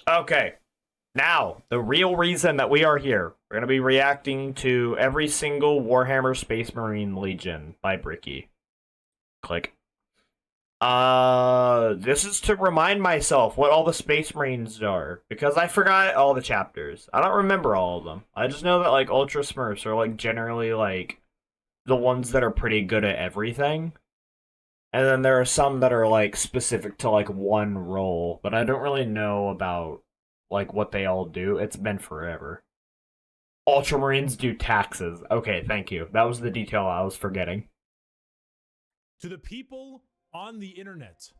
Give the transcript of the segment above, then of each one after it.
Okay, now the real reason that we are here. We're gonna be reacting to every single Warhammer Space Marine Legion by Bricky. Click. This is to remind myself what all the Space Marines are, because I forgot all the chapters. I don't remember all of them. I just know that, like, Ultra Smurfs are, like, generally, like, the ones that are pretty good at everything. And then there are some that are, like, specific to, like, one role, but I don't really know about, like, what they all do. It's been forever. Ultramarines do taxes. Okay, thank you. That was the detail I was forgetting. To the people on the internet,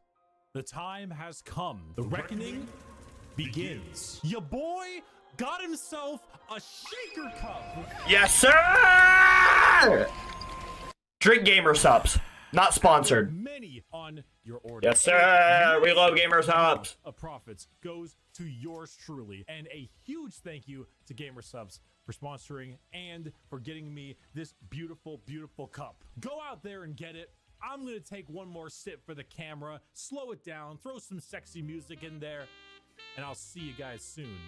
the time has come. The reckoning begins. Your boy got himself a shaker cup. Yes, sir! Drink Gamer Subs. Not sponsored. Many on your order. Yes, sir! We love Gamer Subs. Of profits goes to yours truly. And a huge thank you to Gamer Subs for sponsoring and for getting me this beautiful, beautiful cup. Go out there and get it. I'm gonna take one more sip for the camera, slow it down, throw some sexy music in there, and I'll see you guys soon.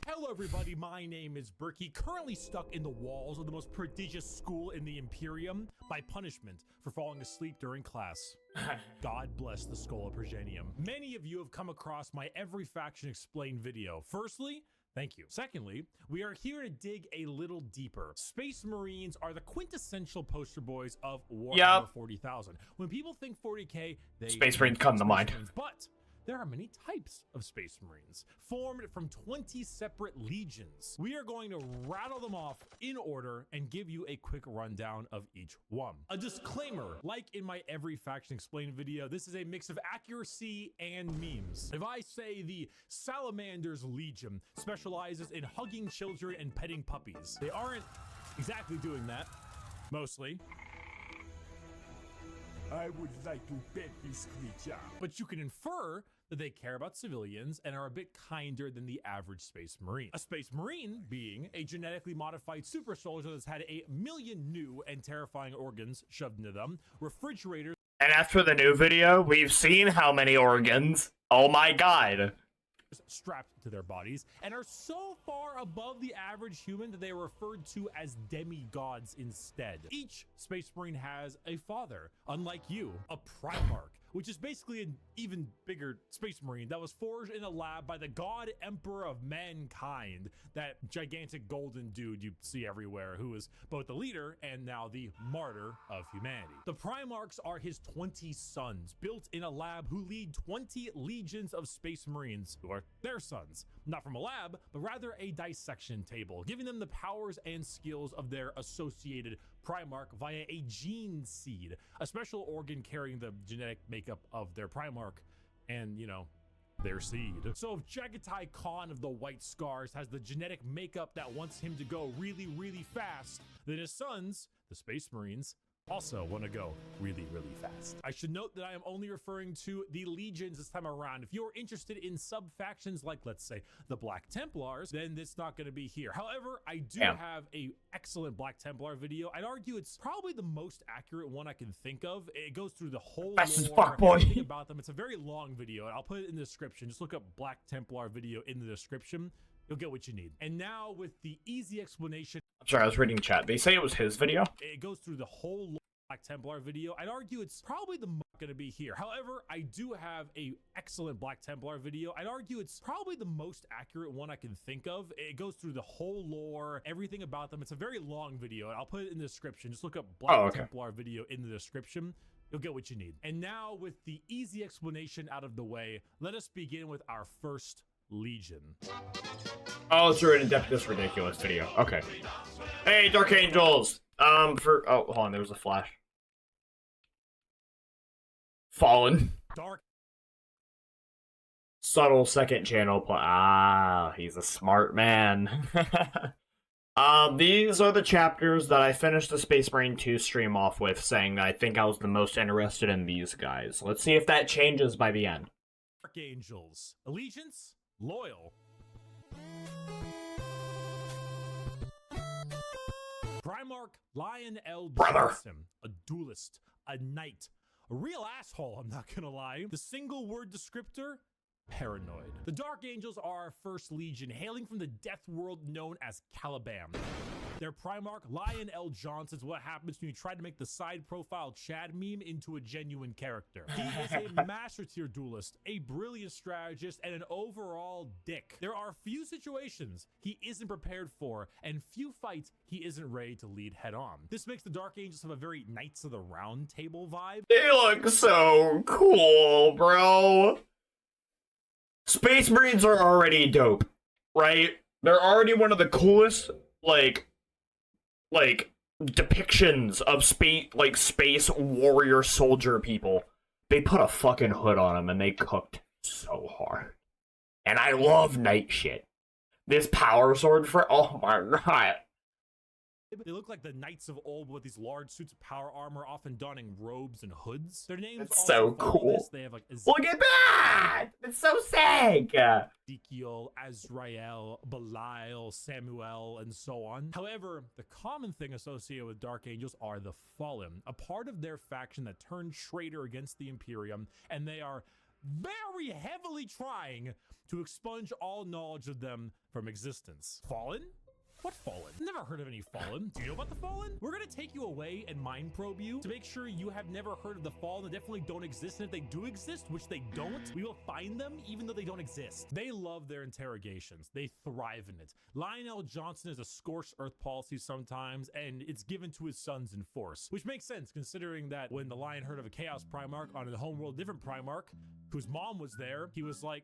Hello everybody, my name is Berkey, currently stuck in the walls of the most prodigious school in the Imperium by punishment for falling asleep during class. God bless the Skull of Progenium. Many of you have come across my Every Faction Explained video. Firstly, thank you. Secondly, we are here to dig a little deeper. Space Marines are the quintessential poster boys of Warhammer 40,000. When people think 40k, they Space Marines come to mind. But there are many types of Space Marines, formed from 20 separate legions. We are going to rattle them off in order and give you a quick rundown of each one. A disclaimer, like in my Every Faction Explained video, this is a mix of accuracy and memes. If I say the Salamander's Legion specializes in hugging children and petting puppies, they aren't exactly doing that, mostly. I would like to pet this creature. But you can infer that they care about civilians and are a bit kinder than the average Space Marine. A Space Marine being a genetically modified super soldier that's had 1,000,000 new and terrifying organs shoved into them, refrigerators. And after the new video, we've seen how many organs. Oh my god. Strapped to their bodies and are so far above the average human that they are referred to as demigods instead. Each Space Marine has a father, unlike you, a Primarch, which is basically an even bigger Space Marine that was forged in a lab by the God Emperor of Mankind, that gigantic golden dude you see everywhere, who is both the leader and now the martyr of humanity. The Primarchs are his 20 sons, built in a lab, who lead 20 legions of Space Marines, who are their sons, not from a lab, but rather a dissection table, giving them the powers and skills of their associated Primarch via a gene seed, a special organ carrying the genetic makeup of their Primarch and, you know, their seed. So if Jagatai Khan of the White Scars has the genetic makeup that wants him to go really, really fast, then his sons, the Space Marines, also want to go really, really fast. I should note that I am only referring to the legions this time around. If you're interested in sub-factions like, let's say, the Black Templars, then it's not going to be here. However, I do have a excellent Black Templar video. I'd argue it's probably the most accurate one I can think of. It goes through the whole lore, everything about them. It's a very long video, and I'll put it in the description. Just look up Black Templar video in the description. You'll get what you need. And now with the easy explanation. I'm sorry, I was reading chat. They say it was his video? It goes through the whole Black Templar video. I'd argue it's probably the most going to be here. However, I do have a excellent Black Templar video. I'd argue it's probably the most accurate one I can think of. It goes through the whole lore, everything about them. It's a very long video, and I'll put it in the description. Just look up Black Templar video in the description. You'll get what you need. And now with the easy explanation out of the way, let us begin with our first Legion. Oh, it's already depth this ridiculous video. Okay. Hey, Dark Angels! Oh, hold on, there was a flash. Fallen. Dark. Subtle second channel play. Ah, he's a smart man. These are the chapters that I finished the Space Marine 2 stream off with, saying that I think I was the most interested in these guys. Let's see if that changes by the end. Dark Angels. Allegiance? Loyal. Lionel Brother. Johnson, a duelist, a knight, a real asshole, I'm not gonna lie. The single word descriptor, paranoid. The Dark Angels are our first legion, hailing from the death world known as Caliban. Their Primarch, Lionel Johnson, is what happens when you try to make the side profile Chad meme into a genuine character. He is a master tier duelist, a brilliant strategist, and an overall dick. There are few situations he isn't prepared for, and few fights he isn't ready to lead head on. This makes the Dark Angels have a very Knights of the Round Table vibe. They look so cool, bro. Space Marines are already dope, right? They're already one of the coolest, like depictions of space warrior soldier people. They put a fucking hood on them and they cooked so hard. And I love knight shit. This power sword for, oh my god. They look like the knights of old with these large suits of power armor, often donning robes and hoods. Their names It's also so follow cool. this. They have like Look at that! It's so sick! Ezekiel, Azrael, Belial, Samuel, and so on. However, the common thing associated with Dark Angels are the Fallen, a part of their faction that turned traitor against the Imperium, and they are very heavily trying to expunge all knowledge of them from existence. Fallen? What Fallen? Never heard of any Fallen. Do you know about the Fallen? We're gonna take you away and mind probe you to make sure you have never heard of the Fallen. They definitely don't exist, and if they do exist, which they don't, we will find them even though they don't exist. They love their interrogations. They thrive in it. Lionel Johnson is a scorched earth policy sometimes, and it's given to his sons in force, which makes sense considering that when the Lion heard of a Chaos Primarch on a homeworld different Primarch, whose mom was there, he was like,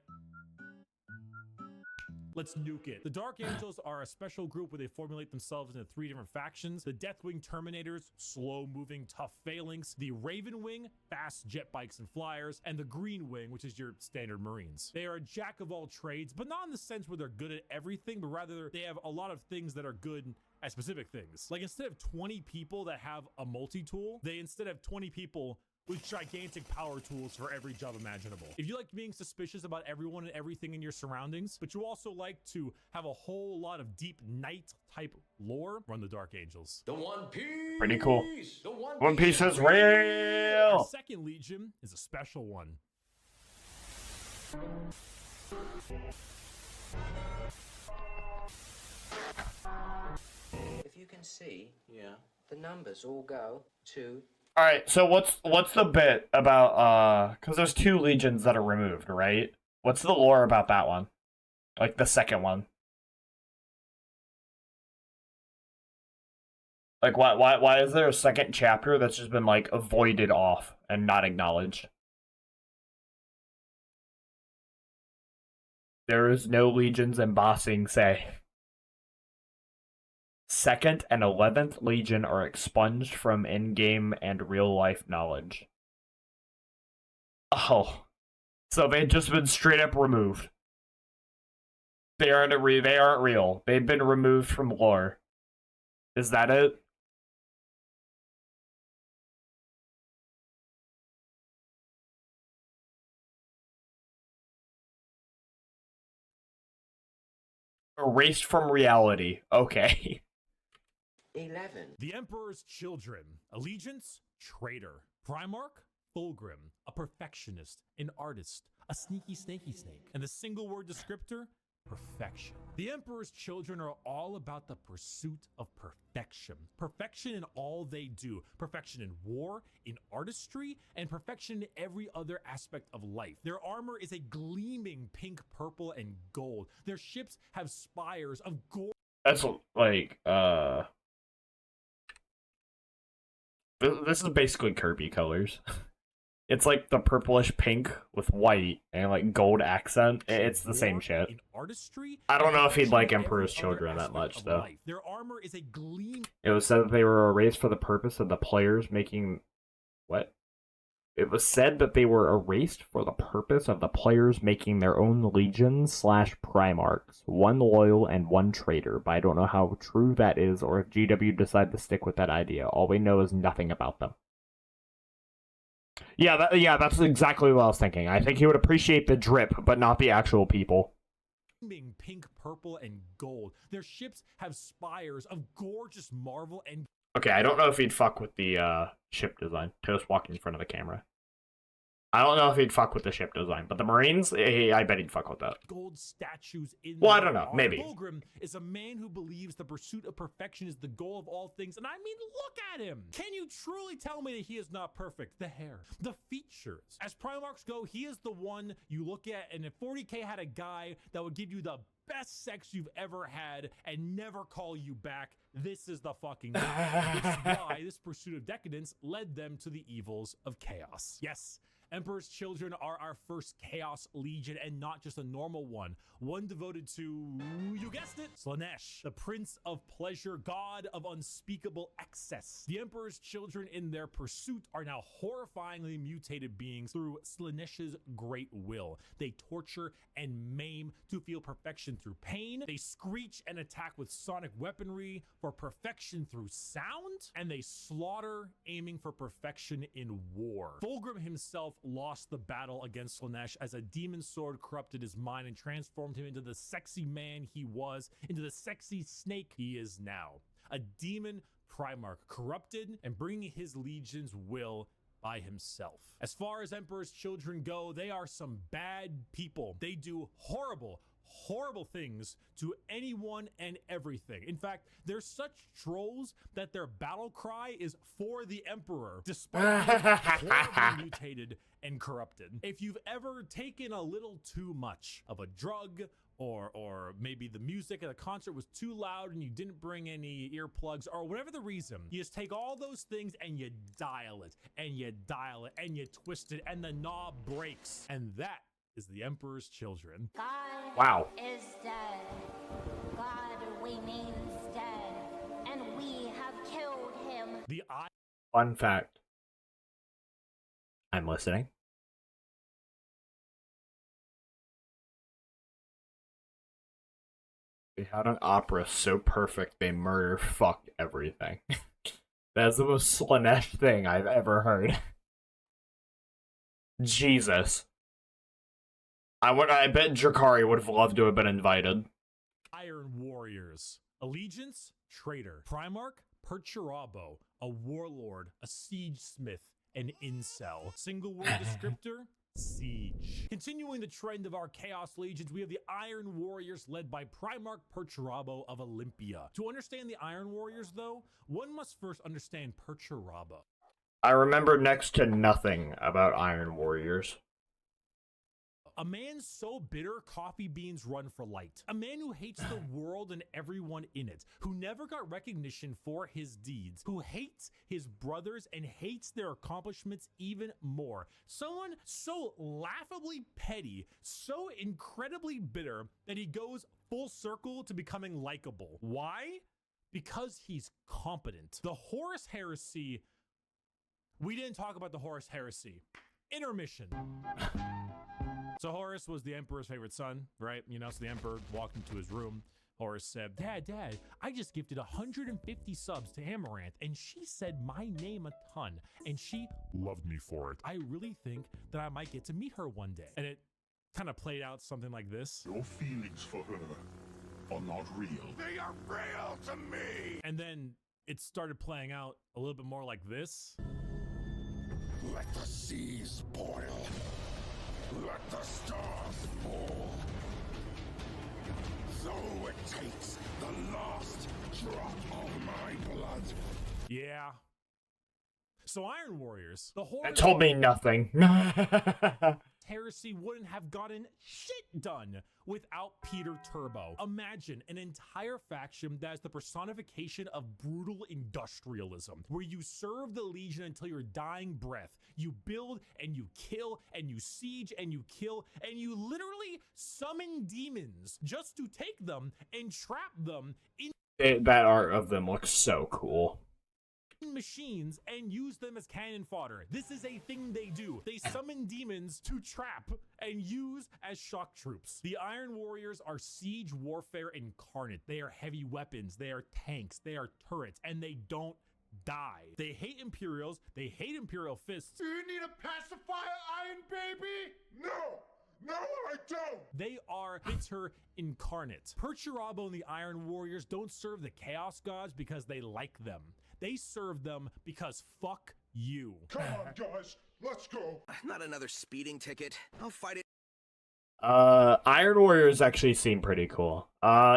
let's nuke it. The Dark Angels are a special group where they formulate themselves into 3 different factions. The Deathwing Terminators, slow-moving, tough phalanx. The Raven Wing, fast jet bikes and flyers. And the Green Wing, which is your standard Marines. They are a jack of all trades, but not in the sense where they're good at everything, but rather they have a lot of things that are good at specific things. Like instead of 20 people that have a multi-tool, they instead have 20 people with gigantic power tools for every job imaginable. If you like being suspicious about everyone and everything in your surroundings, but you also like to have a whole lot of deep knight type lore, run the Dark Angels. The One Piece. Pretty cool. The One Piece is Our real! second legion is a special one. If you can see, the numbers all go to Alright, so what's the bit about, because there's 2 legions that are removed, right? What's the lore about that one? Like, the second one. Like, why is there a second chapter that's just been, like, avoided off and not acknowledged? There is no legions embossing say. 2nd and 11th Legion are expunged from in-game and real-life knowledge. Oh. So they've just been straight up removed. They aren't real. They've been removed from lore. Is that it? Erased from reality. Okay. 11. The Emperor's Children. Allegiance, traitor. Primarch, Fulgrim, a perfectionist, an artist, a sneaky snakey snake. And the single word descriptor, perfection. The Emperor's Children are all about the pursuit of perfection. Perfection in all they do. Perfection in war, in artistry, and perfection in every other aspect of life. Their armor is a gleaming pink, purple, and gold. Their ships have spires of gold. That's like, this is basically Kirby colors. It's like the purplish pink with white and like gold accent. It's the same shit. In artistry, I don't know if he'd like every Emperor's other Children that aspect much, of though. life. Their armor is a gleam. It was said that they were erased for the purpose of the players making... What? It was said that they were erased for the purpose of the players making their own legions / primarchs. 1 loyal and 1 traitor, but I don't know how true that is or if GW decided to stick with that idea. All we know is nothing about them. Yeah, that's exactly what I was thinking. I think he would appreciate the drip, but not the actual people. Pink, purple, and gold. Their ships have spires of gorgeous marble and Okay, I don't know if he'd fuck with the ship design. Toast walking in front of the camera. I don't know if he'd fuck with the ship design, but the Marines, I bet he'd fuck with that. Gold statues in Well, I their don't know, honor. maybe. Fulgrim is a man who believes the pursuit of perfection is the goal of all things, and I mean, look at him. Can you truly tell me that he is not perfect? The hair, the features. As Primarchs go, he is the one you look at, and if 40K had a guy that would give you the best sex you've ever had and never call you back, this is the fucking guy. This is why this pursuit of decadence led them to the evils of chaos. Yes, Emperor's Children are our first Chaos Legion, and not just a normal one. One devoted to, you guessed it, Slaanesh, the Prince of Pleasure, God of unspeakable excess. The Emperor's Children in their pursuit are now horrifyingly mutated beings through Slaanesh's great will. They torture and maim to feel perfection through pain. They screech and attack with sonic weaponry for perfection through sound. And they slaughter, aiming for perfection in war. Fulgrim himself lost the battle against Slaanesh as a demon sword corrupted his mind and transformed him into the sexy man he was, into the sexy snake he is now. A demon Primarch, corrupted and bringing his legion's will by himself. As far as Emperor's Children go, they are some bad people. They do horrible things to anyone and everything. In fact, they're such trolls that their battle cry is for the Emperor, despite being horribly mutated and corrupted. If you've ever taken a little too much of a drug, or maybe the music at a concert was too loud and you didn't bring any earplugs, or whatever the reason, you just take all those things and you dial it, and you dial it, and you twist it, and the knob breaks. And that is the Emperor's Children. God Wow. is dead. God remains dead, and we have killed him. The Fun fact. I'm listening. They had an opera so perfect they murder fucked everything. That's the most Slaanesh thing I've ever heard. Jesus. I bet Drakari would have loved to have been invited. Iron Warriors. Allegiance, traitor. Primarch, Perturabo, a warlord, a siege smith, an incel. Single word descriptor, siege. Continuing the trend of our Chaos Legions, we have the Iron Warriors led by Primarch Perturabo of Olympia. To understand the Iron Warriors, though, one must first understand Perturabo. I remember next to nothing about Iron Warriors. A man so bitter, coffee beans run for light. A man who hates the world and everyone in it, who never got recognition for his deeds, who hates his brothers and hates their accomplishments even more. Someone so laughably petty, so incredibly bitter that he goes full circle to becoming likable. Why? Because he's competent. The Horus Heresy. We didn't talk about the Horus Heresy. Intermission. So Horus was the Emperor's favorite son, right? You know, so the Emperor walked into his room. Horus said, Dad, I just gifted 150 subs to Amaranth, and she said my name a ton, and she loved me for it. I really think that I might get to meet her one day. And it kind of played out something like this. Your feelings for her are not real. They are real to me! And then it started playing out a little bit more like this. Let the seas boil. Let the stars fall. Though it takes the last drop of my blood. Yeah. So Iron Warriors, the Horus That told me nothing. Heresy wouldn't have gotten shit done without Peter Turbo. Imagine an entire faction that is the personification of brutal industrialism, where you serve the Legion until your dying breath. You build and you kill and you siege and you kill and you literally summon demons just to take them and trap them in That art of them looks so cool. machines and use them as cannon fodder. This is a thing they do. They summon demons to trap and use as shock troops. The Iron Warriors are siege warfare incarnate. They are heavy weapons, they are tanks, they are turrets, and they don't die. They hate Imperials, they hate Imperial fists. Do you need a pacifier, Iron Baby? No! No, I don't! They are bitter incarnate. Perturabo and the Iron Warriors don't serve the Chaos Gods because they like them. They serve them because fuck you. Come on, guys, let's go! Not another speeding ticket. I'll fight it. Iron Warriors actually seem pretty cool.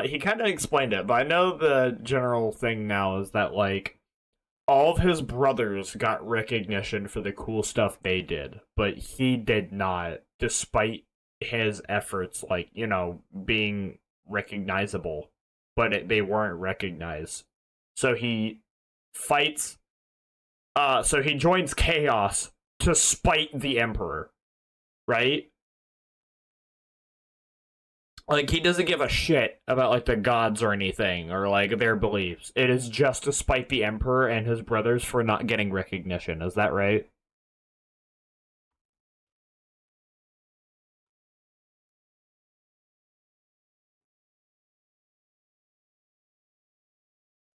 He kind of explained it, but I know the general thing now is that, like, all of his brothers got recognition for the cool stuff they did, but he did not, despite his efforts, like, you know, being recognizable, but they weren't recognized. So he fights, so he joins Chaos to spite the Emperor, right? Like, he doesn't give a shit about, like, the gods or anything, or, like, their beliefs. It is just to spite the Emperor and his brothers for not getting recognition. Is that right?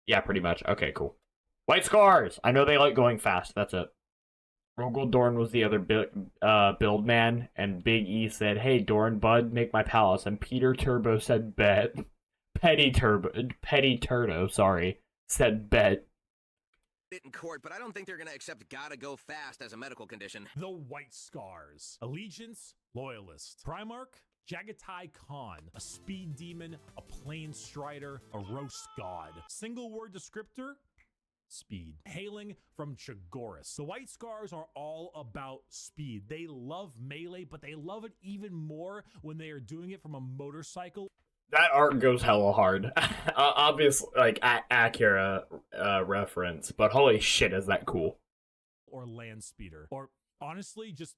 Yeah, pretty much. Okay, cool. White Scars! I know they like going fast. That's it. Rogel Dorn was the other build man, and Big E said, "Hey, Dorn, bud, make my palace." And Peter Turbo said, "Bet." Petty Turbo, sorry, said, "Bet." It in court, but I don't think they're gonna accept gotta go fast as a medical condition. The White Scars. Allegiance, Loyalist. Primarch, Jagatai Khan. A speed demon, a plain strider, a roast god. Single word descriptor, speed. Hailing from Chagoris. The White Scars are all about speed. They love melee, but they love it even more when they are doing it from a motorcycle. That art goes hella hard. Obviously, like, Acura reference, but holy shit, is that cool. Or land speeder. Or, honestly, just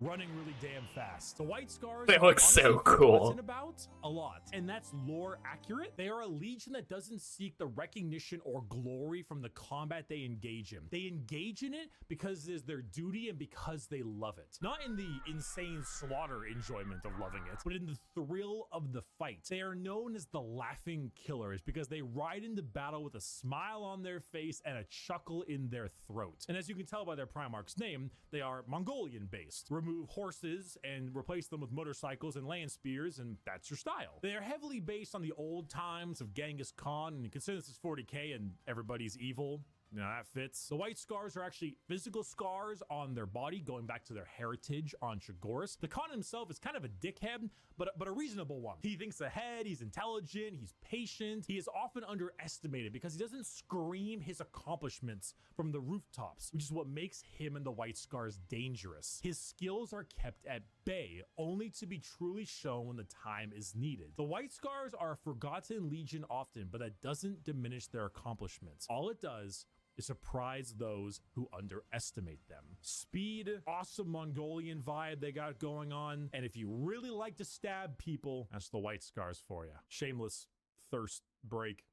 running really damn fast. The White Scars They look so cool. About a lot, and that's lore accurate. They are a legion that doesn't seek the recognition or glory from the combat they engage in. They engage in it because it is their duty and because they love it. Not in the insane slaughter enjoyment of loving it, but in the thrill of the fight. They are known as the Laughing Killers because they ride into battle with a smile on their face and a chuckle in their throat. And as you can tell by their Primarch's name, they are Mongolian based. Remove horses and replace them with motorcycles and land spears, and that's your style. They are heavily based on the old times of Genghis Khan, and consider this is 40k and everybody's evil. You know, that fits. The White Scars are actually physical scars on their body, going back to their heritage on Chagoris. The Khan himself is kind of a dickhead, but a reasonable one. He thinks ahead, he's intelligent, he's patient. He is often underestimated because he doesn't scream his accomplishments from the rooftops, which is what makes him and the White Scars dangerous. His skills are kept at bay, only to be truly shown when the time is needed. The White Scars are a forgotten legion often, but that doesn't diminish their accomplishments. All it does is surprise those who underestimate them. Speed, awesome Mongolian vibe they got going on, and if you really like to stab people, that's the White Scars for you. Shameless thirst break.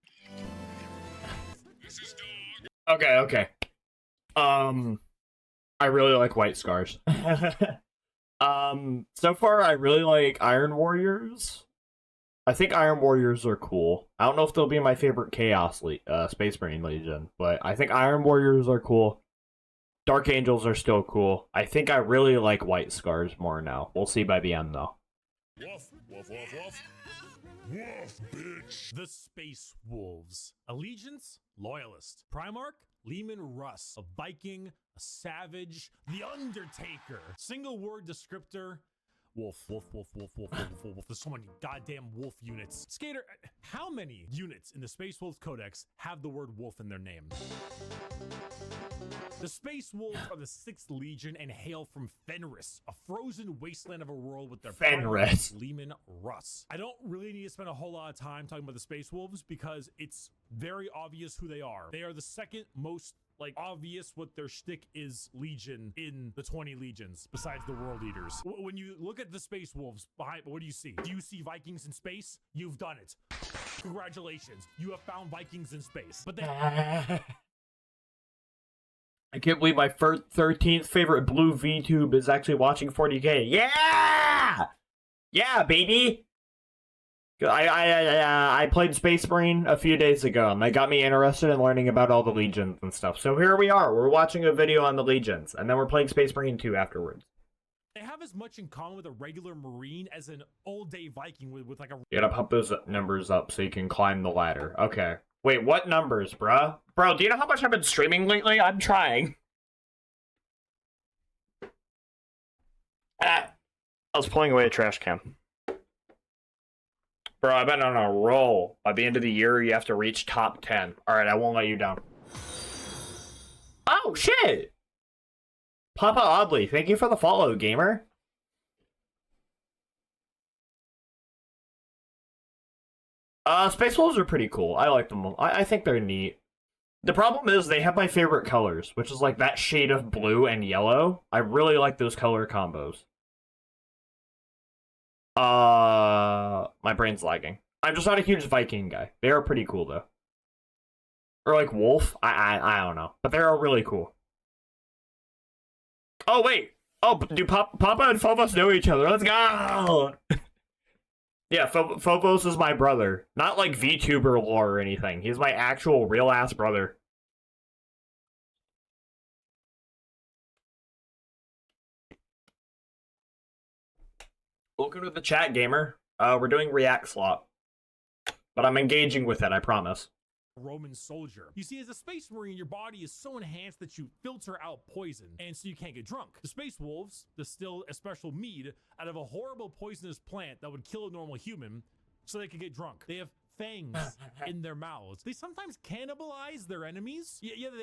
Okay. I really like White Scars. So far I really like Iron Warriors. I think Iron Warriors are cool. I don't know if they'll be my favorite Chaos Space Marine Legion, but I think Iron Warriors are cool. Dark Angels are still cool. I think I really like White Scars more now. We'll see by the end, though. Woof, woof, woof, woof. Woof, bitch. The Space Wolves. Allegiance, Loyalist. Primarch, Leman Russ. A Viking, a Savage, the Undertaker. Single word descriptor, wolf, wolf, wolf, wolf, wolf, wolf, wolf, wolf. There's so many goddamn wolf units. Skater, how many units in the Space Wolves Codex have the word wolf in their name? The Space Wolves are the 6th Legion and hail from Fenris, a frozen wasteland of a world with their Fenris. Leman Russ. I don't really need to spend a whole lot of time talking about the Space Wolves because it's very obvious who they are. They are the second most obvious what their shtick is legion in the 20 legions, besides the World Eaters. When you look at the Space Wolves, what do you see? Do you see Vikings in space? You've done it. Congratulations. You have found Vikings in space. But they... I can't believe my 13th favorite blue VTube is actually watching 40k. Yeah! Yeah, baby! I played Space Marine a few days ago, and that got me interested in learning about all the legions and stuff. So here we are. We're watching a video on the legions, and then we're playing Space Marine 2 afterwards. They have as much in common with a regular Marine as an all-day Viking with like a... You gotta pump those numbers up so you can climb the ladder. Okay. Wait, what numbers, bruh? Bro, do you know how much I've been streaming lately? I'm trying. Ah. I was pulling away a trash can. Bro, I've been on a roll. By the end of the year, you have to reach top 10. Alright, I won't let you down. Oh, shit! Papa Oddly, thank you for the follow, gamer. Space Wolves are pretty cool. I like them. I think they're neat. The problem is they have my favorite colors, which is like that shade of blue and yellow. I really like those color combos. My brain's lagging. I'm just not a huge Viking guy. They are pretty cool though. Or like Wolf. I don't know, but they are really cool. Oh wait. Oh, do Papa and Phobos know each other? Let's go. Yeah, Phobos is my brother. Not like VTuber lore or anything. He's my actual real ass brother. Welcome to the chat, gamer. We're doing React Slot. But I'm engaging with it, I promise. Roman soldier. You see, as a space marine, your body is so enhanced that you filter out poison, and so you can't get drunk. The space wolves distill a special mead out of a horrible poisonous plant that would kill a normal human so they could get drunk. They have fangs in their mouths. They sometimes cannibalize their enemies.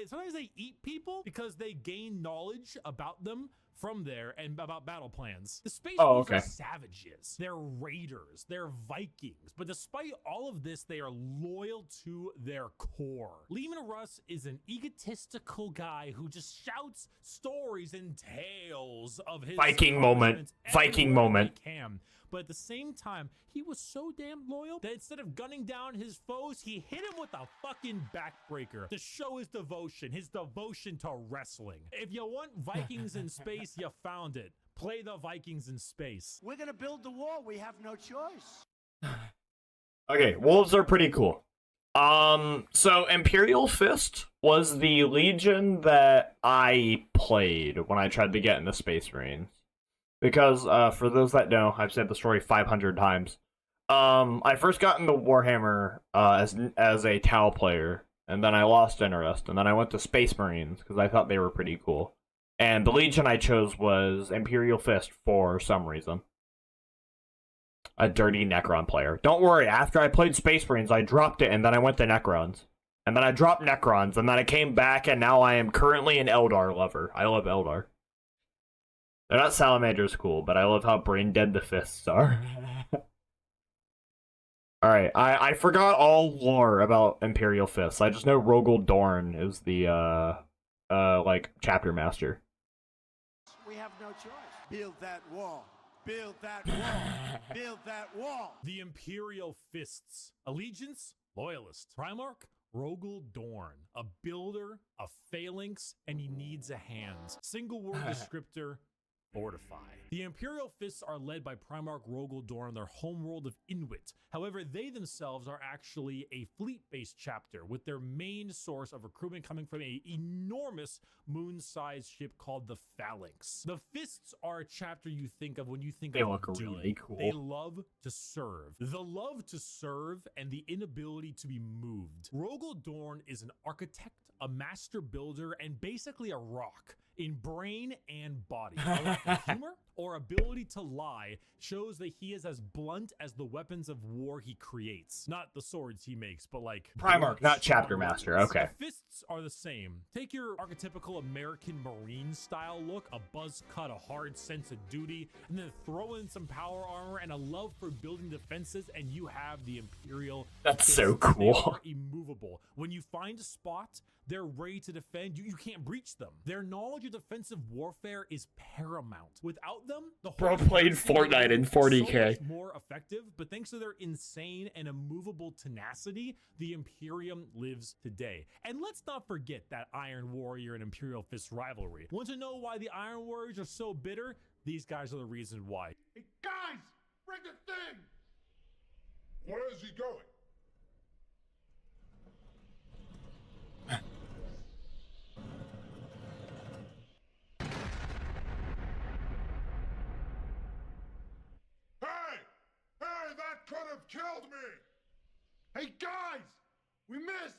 Sometimes they eat people because they gain knowledge about them from there and about battle plans. The space wolves are savages. They're raiders. They're Vikings. But despite all of this, they are loyal to their core. Leman Russ is an egotistical guy who just shouts stories and tales of his Viking moment. Viking moment. But at the same time, he was so damn loyal that instead of gunning down his foes, he hit him with a fucking backbreaker to show his devotion to wrestling. If you want Vikings in space, you found it. Play the Vikings in space. We're gonna build the wall. We have no choice. Okay, wolves are pretty cool. So Imperial Fist was the legion that I played when I tried to get in the Space Marines. Because, for those that know, I've said the story 500 times. I first got into Warhammer as a Tau player, and then I lost interest, and then I went to Space Marines, because I thought they were pretty cool. And the legion I chose was Imperial Fist for some reason. A dirty Necron player. Don't worry, after I played Space Marines, I dropped it, and then I went to Necrons. And then I dropped Necrons, and then I came back, and now I am currently an Eldar lover. I love Eldar. They're not Salamanders cool, but I love how brain dead the fists are. Alright, I forgot all lore about Imperial Fists. I just know Rogel Dorn is the, like, chapter master. We have no choice. Build that wall. Build that wall. Build that wall. The Imperial Fists. Allegiance, loyalist. Primarch, Rogel Dorn. A builder, a phalanx, and he needs a hand. Single word descriptor, fortify. The Imperial Fists are led by Primarch Rogel Dorn, their homeworld of Inuit. However, they themselves are actually a fleet-based chapter, with their main source of recruitment coming from an enormous moon-sized ship called the Phalanx. The Fists are a chapter you think of when you think they of look duty. really cool. They love to serve. The love to serve and the inability to be moved. Rogel Dorn is an architect, a master builder, and basically a rock in brain and body. A lack of humor or ability to lie shows that he is as blunt as the weapons of war he creates. Not the swords he makes, but like Primarch, not chapter master. Okay. The fists are the same. Take your archetypical American Marine style look, a buzz cut, a hard sense of duty, and then throw in some power armor and a love for building defenses, and you have the Imperial. That's Fists. so cool. They are immovable. When you find a spot, they're ready to defend. You can't breach them. Their knowledge of defensive warfare is paramount. Without them, the whole Bro played Fortnite in 40K. so much more effective, but thanks to their insane and immovable tenacity, the Imperium lives today. And let's not forget that Iron Warrior and Imperial Fist rivalry. Want to know why the Iron Warriors are so bitter? These guys are the reason why. Hey, guys, bring the thing! Where is he going? killed me! Hey guys! We missed!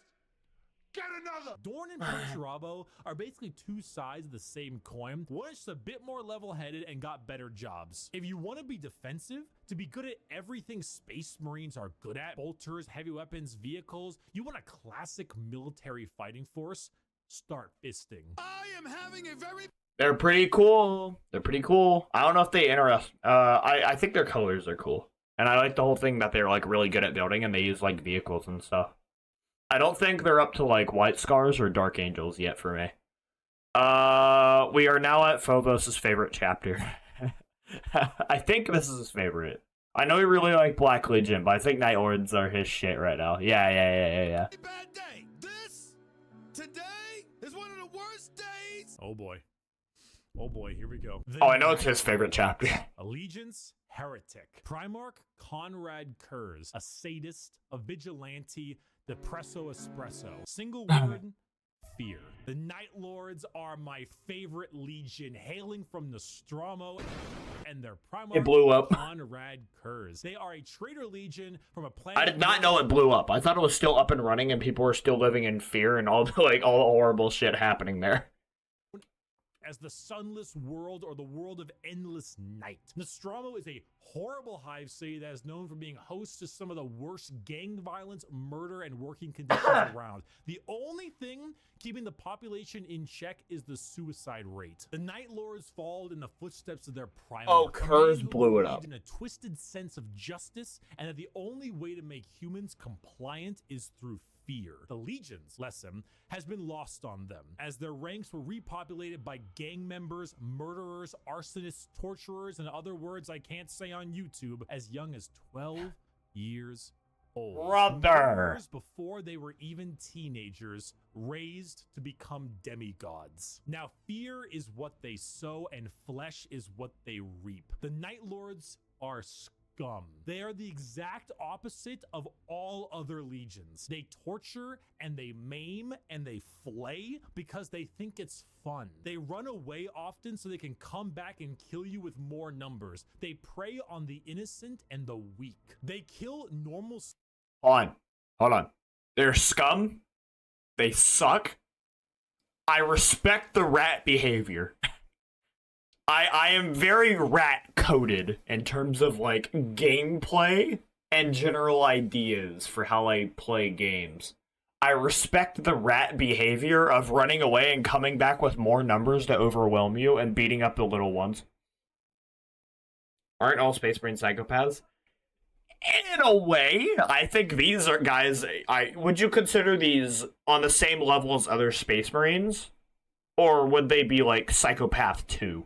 Get another! Dorn and Perturabo are basically two sides of the same coin. One is just a bit more level-headed and got better jobs. If you want to be defensive, to be good at everything Space Marines are good at, bolters, heavy weapons, vehicles, you want a classic military fighting force, start fisting. I am having a very They're pretty cool. They're pretty cool. I don't know if they interest. I think their colors are cool, and I like the whole thing that they're like really good at building and they use like vehicles and stuff. I don't think they're up to like White Scars or Dark Angels yet for me. We are now at Phobos' favorite chapter. I think this is his favorite. I know he really like Black Legion, but I think Night Lords are his shit right now. Yeah. bad day. This today is one of the worst days. Oh boy. Oh boy, here we go. Oh, I know it's his favorite chapter. Allegiance, Heretic. Primarch Conrad Kurz, a sadist, a vigilante, depresso espresso. Single word, fear. The Night Lords are my favorite legion, hailing from Nostromo and their Primarch It blew up. Conrad Kurz. They are a traitor legion from a planet. I did not know it blew up. I thought it was still up and running and people were still living in fear and all the horrible shit happening there. As the sunless world or the world of endless night. Nostromo is a horrible hive city that is known for being host to some of the worst gang violence, murder, and working conditions around. The only thing keeping the population in check is the suicide rate. The Night Lords followed in the footsteps of their Primarch. Oh, Kurz blew it up. In a twisted sense of justice, and that the only way to make humans compliant is through fear. The Legion's lesson has been lost on them, as their ranks were repopulated by gang members, murderers, arsonists, torturers, and other words I can't say on YouTube, as young as 12 years old. Brother! Murderers before they were even teenagers, raised to become demigods. Now, fear is what they sow, and flesh is what they reap. The Night Lords are scum. They are the exact opposite of all other legions. They torture and they maim and they flay because they think it's fun. They run away often so they can come back and kill you with more numbers. They prey on the innocent and the weak. They kill normal. Hold on. They're scum. They suck. I respect the rat behavior. I am very rat-coded in terms of, like, gameplay and general ideas for how I play games. I respect the rat behavior of running away and coming back with more numbers to overwhelm you and beating up the little ones. Aren't all Space Marine psychopaths? In a way, I think these are guys... would you consider these on the same level as other Space Marines? Or would they be, like, Psychopath 2?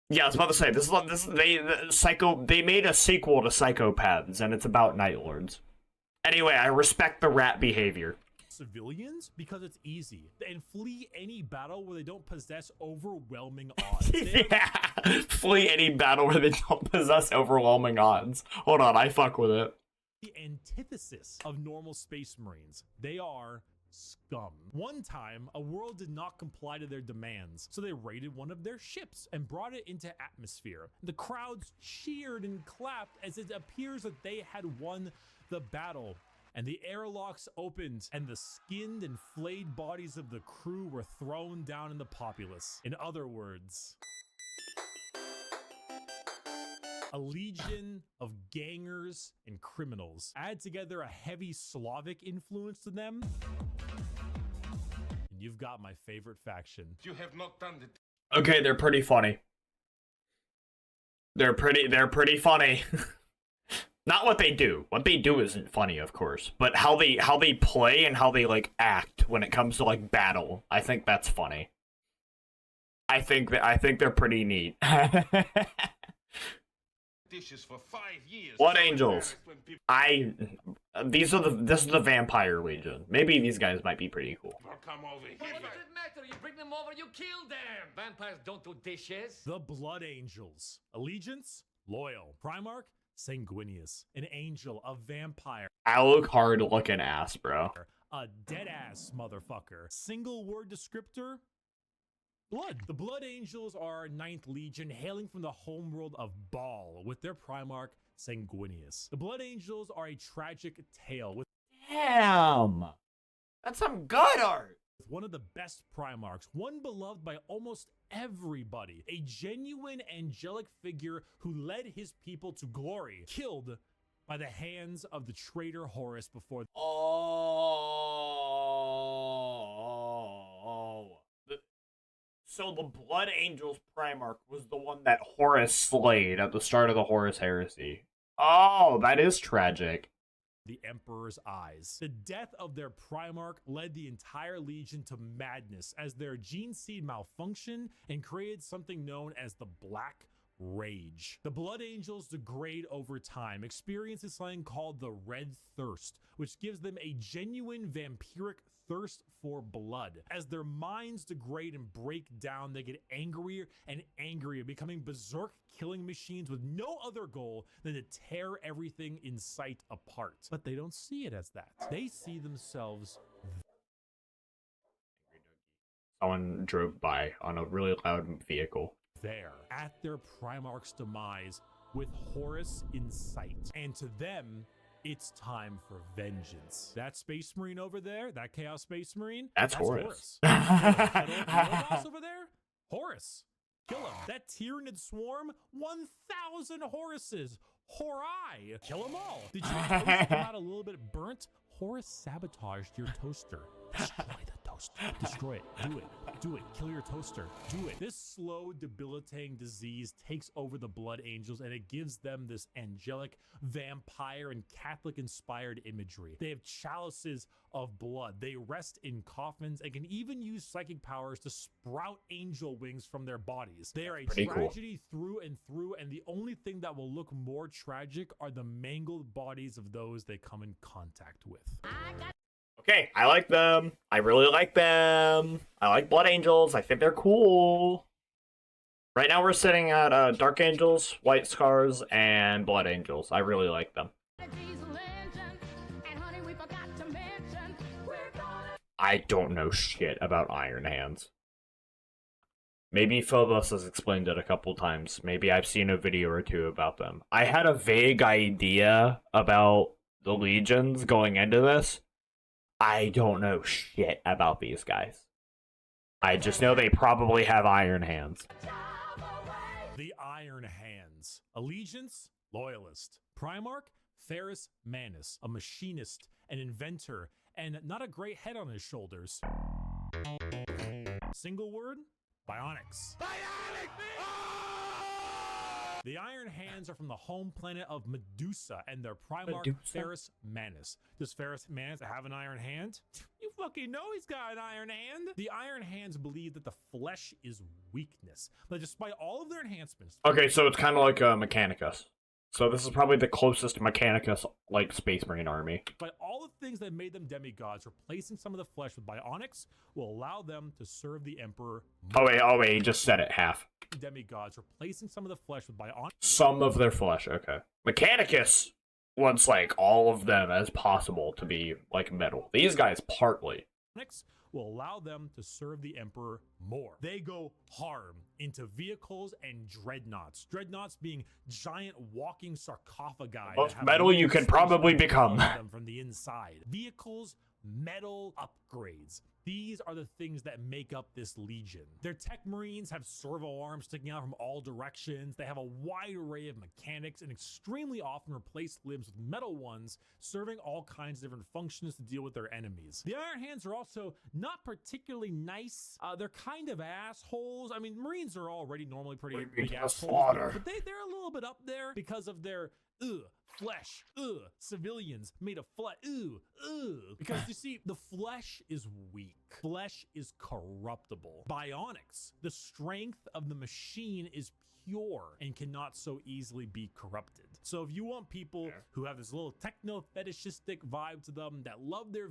Yeah, I was about to say they made a sequel to Psychopaths, and it's about Night Lords. Anyway, I respect the rat behavior. Civilians because it's easy, and flee any battle where they don't possess overwhelming odds. Yeah, flee any battle where they don't possess overwhelming odds. Hold on, I fuck with it. The antithesis of normal Space Marines. They are scum. One time, a world did not comply to their demands, so they raided one of their ships and brought it into atmosphere. The crowds cheered and clapped as it appears that they had won the battle, and the airlocks opened, and the skinned and flayed bodies of the crew were thrown down in the populace. In other words, a legion of gangers and criminals. Add together a heavy Slavic influence to them, and you've got my favorite faction. You have not done it. Okay, they're pretty funny. They're pretty funny. Not what they do. What they do isn't funny, of course, but how they play and how they like act when it comes to like battle. I think that's funny. I think they're pretty neat. Dishes for 5 years. What angels? This is the Vampire Legion. Maybe these guys might be pretty cool. Well, come over here. What does it matter? You bring them over, you kill them. Vampires don't do dishes. The Blood Angels. Allegiance, loyal. Primarch, sanguineous. An angel, a vampire. Alucard looking ass, bro. A dead-ass motherfucker. Single word descriptor, blood. The Blood Angels are 9th Legion, hailing from the homeworld of Baal, with their Primarch, sanguineous. The Blood Angels are a tragic tale with Damn. That's some good art. one of the best Primarchs, one beloved by almost everybody, a genuine angelic figure who led his people to glory, killed by the hands of the traitor Horus before. So the Blood Angels Primarch was the one that Horus slayed at the start of the Horus Heresy. Oh, that is tragic. The Emperor's eyes. The death of their Primarch led the entire Legion to madness as their gene seed malfunctioned and created something known as the Black Rage. The Blood Angels degrade over time, experiencing something called the Red Thirst, which gives them a genuine vampiric thirst for blood. As their minds degrade and break down, they get angrier and angrier, becoming berserk killing machines with no other goal than to tear everything in sight apart. But they don't see it as that. They see themselves. Someone drove by on a really loud vehicle. There, at their Primarch's demise, with Horus in sight. And to them, it's time for vengeance. That Space Marine over there, that Chaos Space Marine, That's Horus. Horus over there, Horus. Kill him. That Tyranid swarm, 1,000 Horuses. Horai. Kill them all. Did your toaster come out a little bit burnt? Horus sabotaged your toaster. Destroy the toaster. Destroy it. Do it. Do it. Kill your toaster. Do it. This slow, debilitating disease takes over the Blood Angels, and it gives them this angelic, vampire, and Catholic-inspired imagery. They have chalices of blood. They rest in coffins and can even use psychic powers to sprout angel wings from their bodies. They are a tragedy through and through, and the only thing that will look more tragic are the mangled bodies of those they come in contact with. Okay, I like them. I really like them. I like Blood Angels. I think they're cool. Right now we're sitting at Dark Angels, White Scars, and Blood Angels. I really like them. I don't know shit about Iron Hands. Maybe Phobos has explained it a couple times. Maybe I've seen a video or two about them. I had a vague idea about the Legions going into this. I don't know shit about these guys. I just know they probably have Iron Hands. The Iron Hands. Allegiance, loyalist. Primarch, Ferrus Manus, a machinist, an inventor, and not a great head on his shoulders. Single word, bionics. The Iron Hands are from the home planet of Medusa and their Primarch, Ferrus Manus. Does Ferrus Manus have an iron hand? You fucking know he's got an iron hand. The Iron Hands believe that the flesh is weakness, but despite all of their enhancements... Okay, so it's kind of like Mechanicus. So this is probably the closest Mechanicus, like, Space Marine army. But all the things that made them demigods, replacing some of the flesh with bionics, will allow them to serve the Emperor more. Oh wait, he just said it, half. Demigods, replacing some of the flesh with bionics. Some of their flesh, okay. Mechanicus wants, like, all of them as possible to be, like, metal. These guys, partly. Will allow them to serve the Emperor more. They go hard into vehicles and dreadnoughts. Dreadnoughts being giant walking sarcophagi. Most metal you can probably become. Them from the inside. Vehicles, metal upgrades. These are the things that make up this Legion. Their tech marines have servo arms sticking out from all directions. They have a wide array of mechanics and extremely often replace limbs with metal ones, serving all kinds of different functions to deal with their enemies. The Iron Hands are also not particularly nice. They're kind of assholes. I mean, Marines are already normally pretty big assholes, but they're a little bit up there because of their flesh, civilians made of flesh, because you see, the flesh is weak. Flesh is corruptible. Bionics, the strength of the machine is pure and cannot so easily be corrupted. So if you want people who have this little techno-fetishistic vibe to them, that love their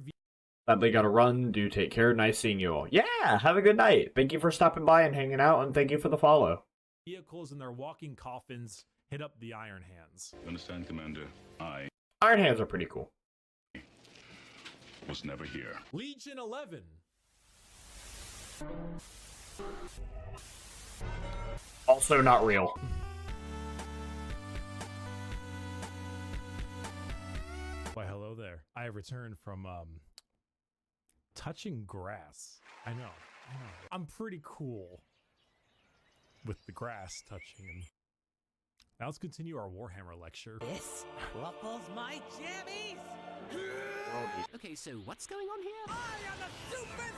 That they gotta run, do take care, nice seeing you all. Yeah, have a good night. Thank you for stopping by and hanging out, and thank you for the follow. Vehicles and their walking coffins, hit up the Iron Hands. Understand, Commander? Iron Hands are pretty cool. Was never here. Legion 11. Also not real. there. I have returned from touching grass. I know. I'm pretty cool with the grass touching. And now let's continue our Warhammer lecture. This ruffles my jammies. Okay, so what's going on here? I am a super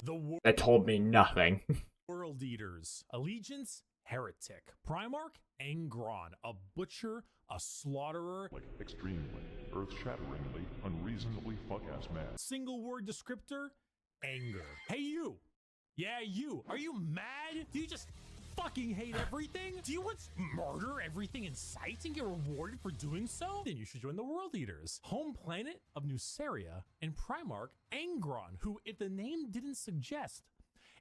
sandwich. That told me nothing. World Eaters. Allegiance, Heretic. Primarch, Angron. A butcher, a slaughterer. Like extremely, earth-shatteringly, unreasonably fuck-ass mad. Single word descriptor, anger. Hey you! Yeah, you! Are you mad? Do you just fucking hate everything? Do you want to murder everything in sight and get rewarded for doing so? Then you should join the World Eaters. Home planet of Nuceria and Primarch Angron, who, if the name didn't suggest,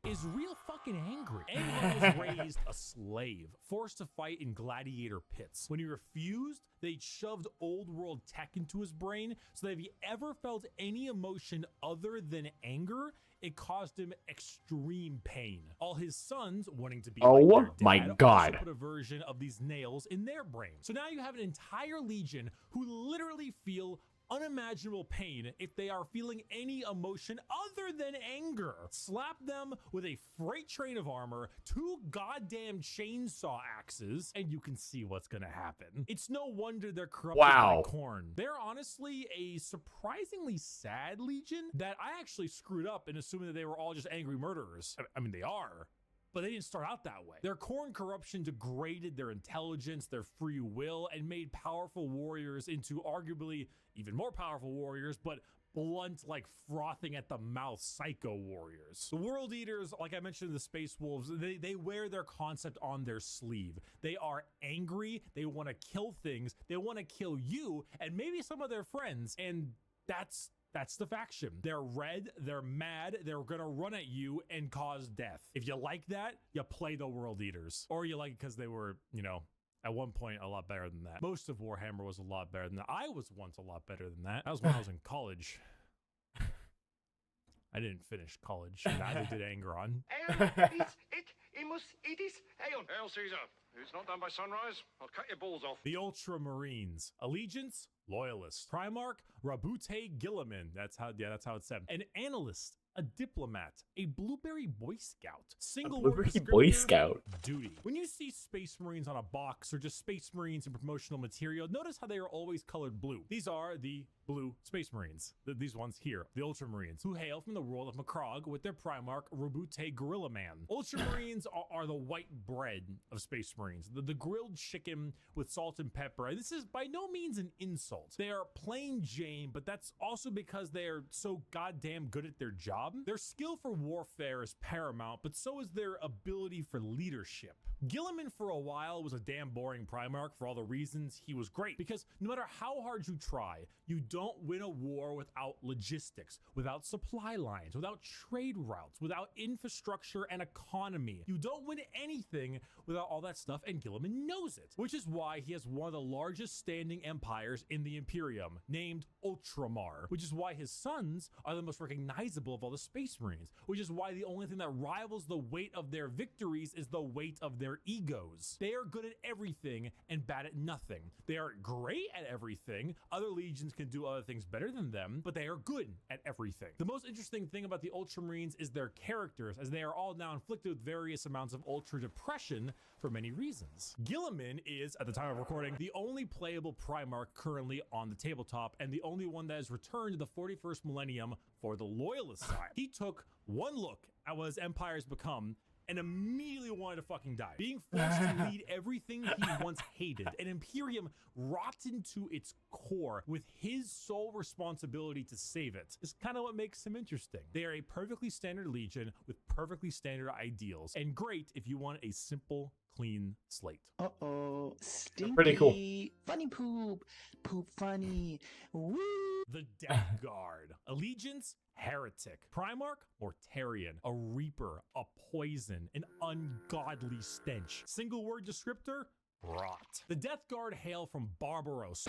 is real fucking angry. Angron was raised a slave, forced to fight in gladiator pits. When he refused, they shoved old world tech into his brain so that if he ever felt any emotion other than anger, it caused him extreme pain. All his sons, wanting to be like their dad, my God, also put a version of these nails in their brain. So now you have an entire legion who literally feel unimaginable pain if they are feeling any emotion other than anger. Slap them with a freight train of armor, 2 goddamn chainsaw axes, and you can see what's gonna happen. It's no wonder they're corrupted by corn. They're honestly a surprisingly sad legion that I actually screwed up in assuming that they were all just angry murderers. I mean, they are, but they didn't start out that way. Their corn corruption degraded their intelligence, their free will, and made powerful warriors into arguably even more powerful warriors, but blunt, like frothing at the mouth psycho warriors. The World Eaters, like I mentioned in the Space Wolves, they wear their concept on their sleeve. They are angry, they want to kill things, they want to kill you, and maybe some of their friends, and that's the faction. They're red, they're mad, they're gonna run at you and cause death. If you like that, you play the World Eaters. Or you like it because they were, you know, at one point a lot better than that. Most of Warhammer was a lot better than that. I was once a lot better than that. That was when I was in college. I didn't finish college. Neither did Angron. It is. Hail, Caesar. It's not done by sunrise. I'll cut your balls off. The Ultramarines. Allegiance, Loyalist. Primarch, Rabute Gilliman. That's how it's said. An Analyst, a Diplomat, a Blueberry Boy Scout. Single word Boy Scout. Duty. When you see Space Marines on a box or just Space Marines in promotional material, notice how they are always colored blue. These are the blue Space Marines. These ones here, the Ultramarines, who hail from the world of Macrogg with their Primarch, Rabute Gorilla Man. Ultramarines are the white bread of Space Marines, the grilled chicken with salt and pepper. And this is by no means an insult. They are plain Jane, but that's also because they are so goddamn good at their job. Their skill for warfare is paramount, but so is their ability for leadership. Gilliman for a while was a damn boring Primarch for all the reasons he was great, because no matter how hard you try, you don't win a war without logistics, without supply lines, without trade routes, without infrastructure and economy. You don't win anything without all that stuff, and Gilliman knows it, which is why he has one of the largest standing empires in the Imperium, named Ultramar, which is why his sons are the most recognizable of all the Space Marines, which is why the only thing that rivals the weight of their victories is the weight of their egos. They are good at everything and bad at nothing. They are great at everything. Other legions can do other things better than them, but they are good at everything. The most interesting thing about the Ultramarines is their characters, as they are all now inflicted with various amounts of ultra depression for many reasons. Gilliman is, at the time of recording, the only playable Primarch currently on the tabletop, and the only one that has returned to the 41st millennium for the Loyalist side. He took one look at what his empire has become and immediately wanted to fucking die. Being forced to lead everything he once hated, an Imperium rotten to its core with his sole responsibility to save it, is kind of what makes him interesting. They are a perfectly standard legion with perfectly standard ideals, and great if you want a simple, clean slate. Uh-oh, stinky. Pretty cool. Funny poop, poop funny. Woo! The Death Guard. Allegiance, Heretic. Primarch, Mortarian. A Reaper, a Poison, an ungodly stench. Single word descriptor, Rot. The Death Guard hail from Barbaros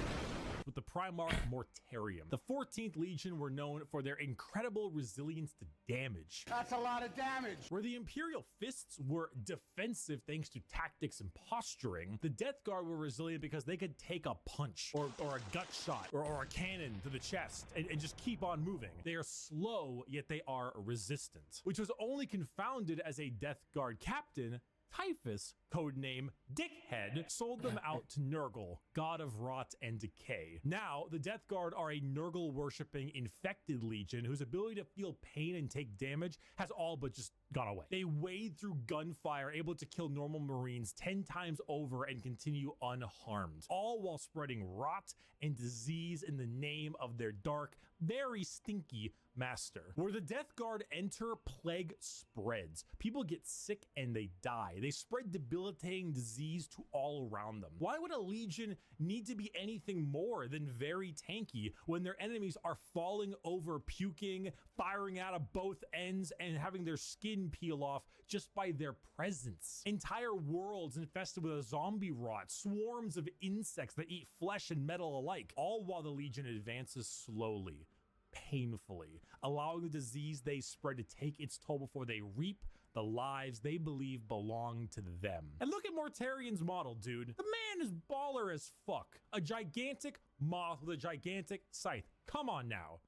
with the Primarch Mortarium. The 14th Legion were known for their incredible resilience to damage. That's a lot of damage. Where the Imperial Fists were defensive thanks to tactics and posturing, the Death Guard were resilient because they could take a punch or a gut shot or a cannon to the chest and just keep on moving. They are slow, yet they are resistant, which was only confounded as a Death Guard captain, Typhus, codename Dickhead, sold them out to Nurgle, god of rot and decay. Now, the Death Guard are a Nurgle-worshipping infected legion whose ability to feel pain and take damage has all but just gone away. They wade through gunfire, able to kill normal Marines 10 times over and continue unharmed, all while spreading rot and disease in the name of their dark, very stinky master. Where the Death Guard enter, plague spreads. People get sick and they die. They spread debilitating disease to all around them. Why would a legion need to be anything more than very tanky when their enemies are falling over, puking, firing out of both ends, and having their skin peel off just by their presence? Entire worlds infested with a zombie rot, swarms of insects that eat flesh and metal alike, all while the legion advances slowly, painfully, allowing the disease they spread to take its toll before they reap the lives they believe belong to them. And look at Mortarian's model, dude. The man is baller as fuck. A gigantic moth with a gigantic scythe. Come on now.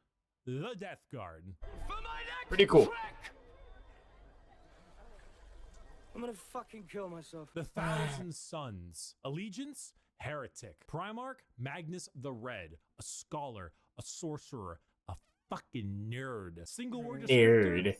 The Death Guard. Pretty cool. I'm gonna fucking kill myself. The Thousand Sons. Allegiance? Heretic. Primarch? Magnus the Red. A scholar. A sorcerer. A fucking nerd. Single word descriptor? Nerd.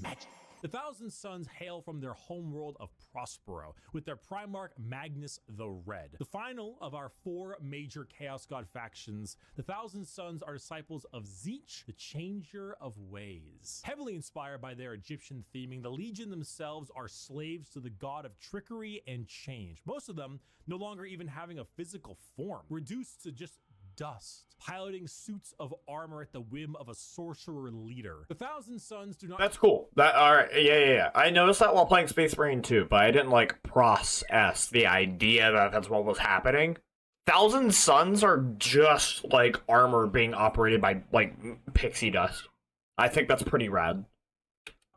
Magic. The Thousand Sons hail from their homeworld of Prospero, with their Primarch Magnus the Red. The final of our 4 major Chaos God factions, the Thousand Sons are disciples of Tzeentch, the Changer of Ways. Heavily inspired by their Egyptian theming, the Legion themselves are slaves to the god of trickery and change. Most of them no longer even having a physical form, reduced to just dust, piloting suits of armor at the whim of a sorcerer leader. The Thousand Sons do not— That's cool. That alright, yeah. I noticed that while playing Space Marine 2, but I didn't like process the idea that that's what was happening. Thousand Sons are just like armor being operated by like pixie dust. I think that's pretty rad.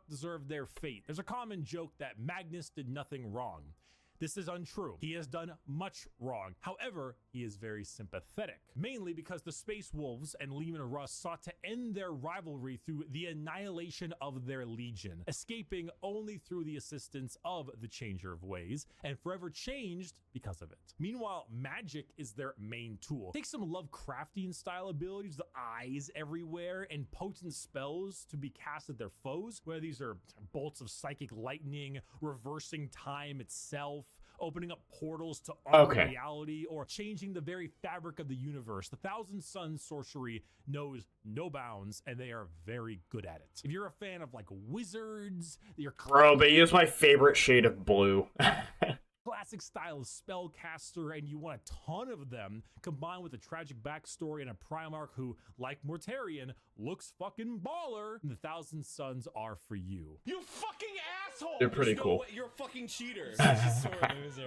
Deserve their fate. There's a common joke that Magnus did nothing wrong. This is untrue. He has done much wrong. However, he is very sympathetic, mainly because the Space Wolves and Leman Russ sought to end their rivalry through the annihilation of their legion, escaping only through the assistance of the Changer of Ways, and forever changed because of it. Meanwhile, magic is their main tool. Take some Lovecraftian style abilities, the eyes everywhere, and potent spells to be cast at their foes, whether these are bolts of psychic lightning, reversing time itself, opening up portals to our reality, or changing the very fabric of the universe. The Thousand Sons sorcery knows no bounds, and they are very good at it. If you're a fan of like wizards, Bro, they use my favorite shade of blue. classic style of spellcaster, and you want a ton of them, combined with a tragic backstory and a Primarch who, like Mortarion, looks fucking baller, the Thousand Sons are for you. You fucking asshole! They're pretty cool. You're a fucking cheater.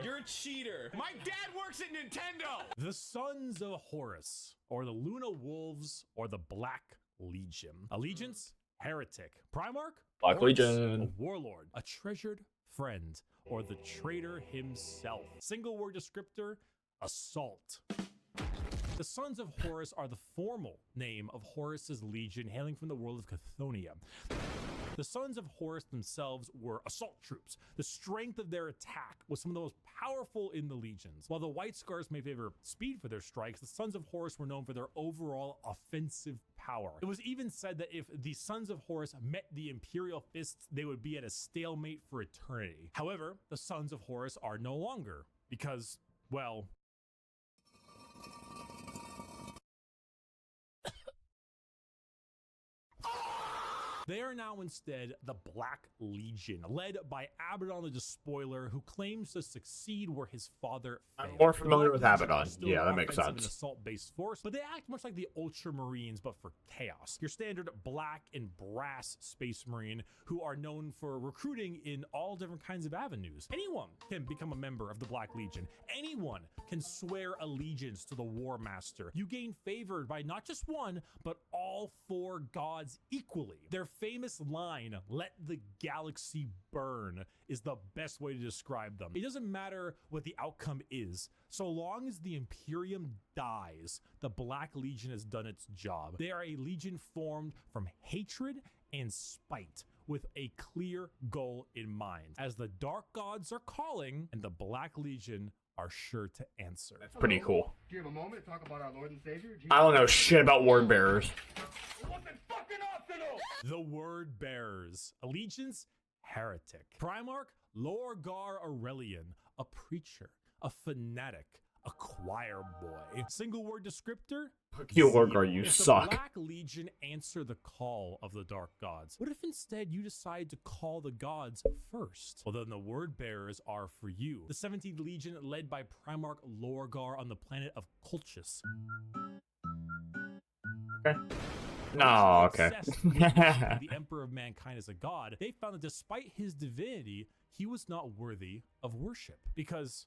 You're a cheater. My dad works at Nintendo! The Sons of Horus, or the Luna Wolves, or the Black Legion. Allegiance? Heretic. Primarch? Black Horus, Legion. A warlord. A treasured friend, or the traitor himself. Single word descriptor: assault. The Sons of Horus are the formal name of Horus's legion, hailing from the world of Chthoniya. The Sons of Horus themselves were assault troops. The strength of their attack was some of the most powerful in the legions. While the White Scars may favor speed for their strikes, the Sons of Horus were known for their overall offensive power. It was even said that if the Sons of Horus met the Imperial Fists, they would be at a stalemate for eternity. However, the Sons of Horus are no longer, because, well, They are now instead the Black Legion, led by Abaddon the Despoiler, who claims to succeed where his father failed. I'm more familiar with Legion are Abaddon. still Yeah, an that makes offensive and sense. assault-based force, but they act much like the Ultramarines, but for chaos. Your standard black and brass Space Marine, who are known for recruiting in all different kinds of avenues. Anyone can become a member of the Black Legion. Anyone can swear allegiance to the War Master. You gain favored by not just one, but all four gods equally. Their famous line, "Let the galaxy burn," is the best way to describe them. It doesn't matter what the outcome is. So long as the Imperium dies, the Black Legion has done its job. They are a legion formed from hatred and spite, with a clear goal in mind. As the Dark Gods are calling, and the Black Legion are sure to answer. That's pretty cool. Do you have a moment to talk about our Lord and Savior? I don't know shit about word bearers. It wasn't fucking optional! The Word Bearers. Allegiance, heretic. Primarch, Lorgar Aurelian, a preacher, a fanatic, a choir boy. Single word descriptor? You Lorgar, you if suck. the Black Legion answer the call of the Dark Gods, what if instead you decide to call the gods first? Well, then the Word Bearers are for you. The 17th Legion, led by Primarch Lorgar on the planet of Colchis. Okay. No, okay. Obsessed with the Emperor of Mankind as a god, they found that despite his divinity, he was not worthy of worship because,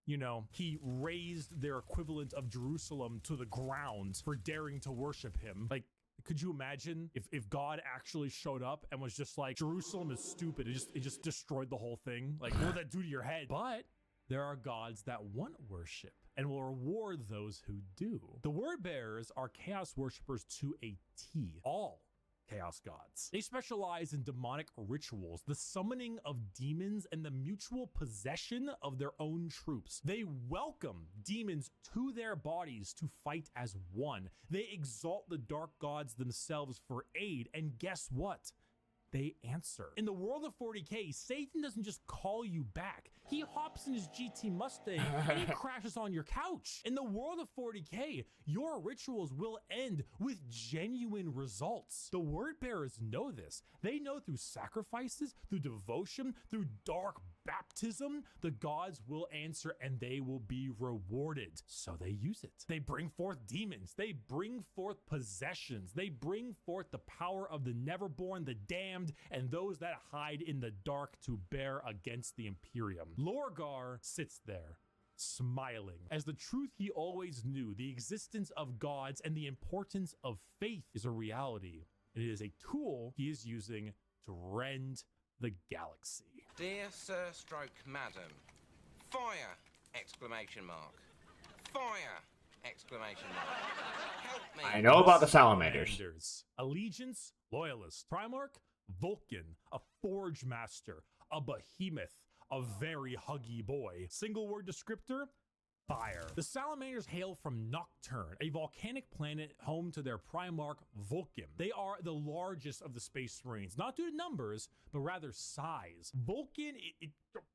you know, he razed their equivalent of Jerusalem to the ground for daring to worship him. Like, could you imagine if God actually showed up and was just like, Jerusalem is stupid, it just destroyed the whole thing? Like, what would that do to your head? But there are gods that want worship and will reward those who do. The Word Bearers are chaos worshippers to a T. All chaos gods. They specialize in demonic rituals, the summoning of demons, and the mutual possession of their own troops. They welcome demons to their bodies to fight as one. They exalt the dark gods themselves for aid, and guess what? They answer. In the world of 40K, Satan doesn't just call you back. He hops in his GT Mustang and he crashes on your couch. In the world of 40K, your rituals will end with genuine results. The Word Bearers know this. They know through sacrifices, through devotion, through dark baptism, the gods will answer and they will be rewarded. So they use it. They bring forth demons. They bring forth possessions. They bring forth the power of the Neverborn, the damned, and those that hide in the dark to bear against the Imperium. Lorgar sits there, smiling, as the truth he always knew, the existence of gods and the importance of faith is a reality. It is a tool he is using to rend the galaxy. Dear Sir Stroke Madam, fire! Exclamation mark. Fire! Exclamation mark. Help me! I know about the salamanders. Allegiance, loyalist. Primarch, Vulcan, a forge master, a behemoth, a very huggy boy. Single word descriptor, fire. The salamanders hail from Nocturne, a volcanic planet home to their Primarch Vulcan. They are the largest of the Space Marines, not due to numbers, but rather size. Vulcan,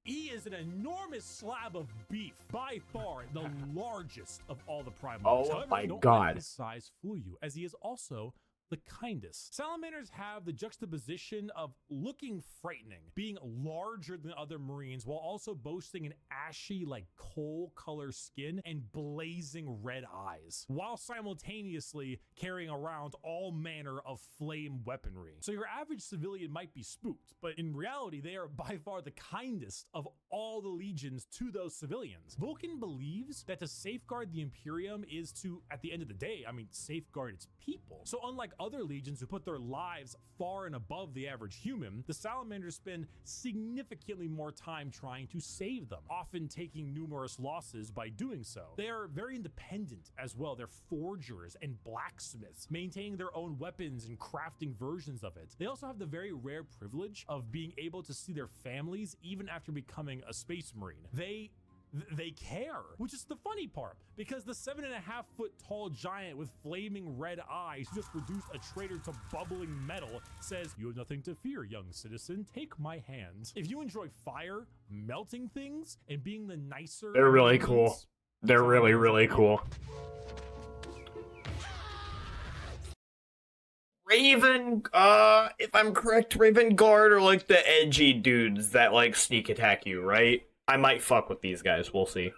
he is an enormous slab of beef, by far the largest of all the Primarchs. Oh, However, my don't God. let his size fool you, as he is also the kindest. Salamanders have the juxtaposition of looking frightening, being larger than other Marines, while also boasting an ashy, like coal color skin and blazing red eyes, while simultaneously carrying around all manner of flame weaponry. So your average civilian might be spooked, but in reality, they are by far the kindest of all the legions to those civilians. Vulcan believes that to safeguard the Imperium is to, at the end of the day, safeguard its people. So unlike other legions who put their lives far and above the average human, the salamanders spend significantly more time trying to save them, often taking numerous losses by doing so. They are very independent as well. They're forgers and blacksmiths, maintaining their own weapons and crafting versions of it. They also have the very rare privilege of being able to see their families even after becoming a Space Marine. They care, which is the funny part, because the 7.5-foot tall giant with flaming red eyes who just reduced a traitor to bubbling metal says, "You have nothing to fear, young citizen. Take my hand." If you enjoy fire, melting things, and being the nicer... They're really cool. They're really cool. Raven, if I'm correct, Raven Guard are like the edgy dudes that like sneak attack you, right? I might fuck with these guys. We'll see.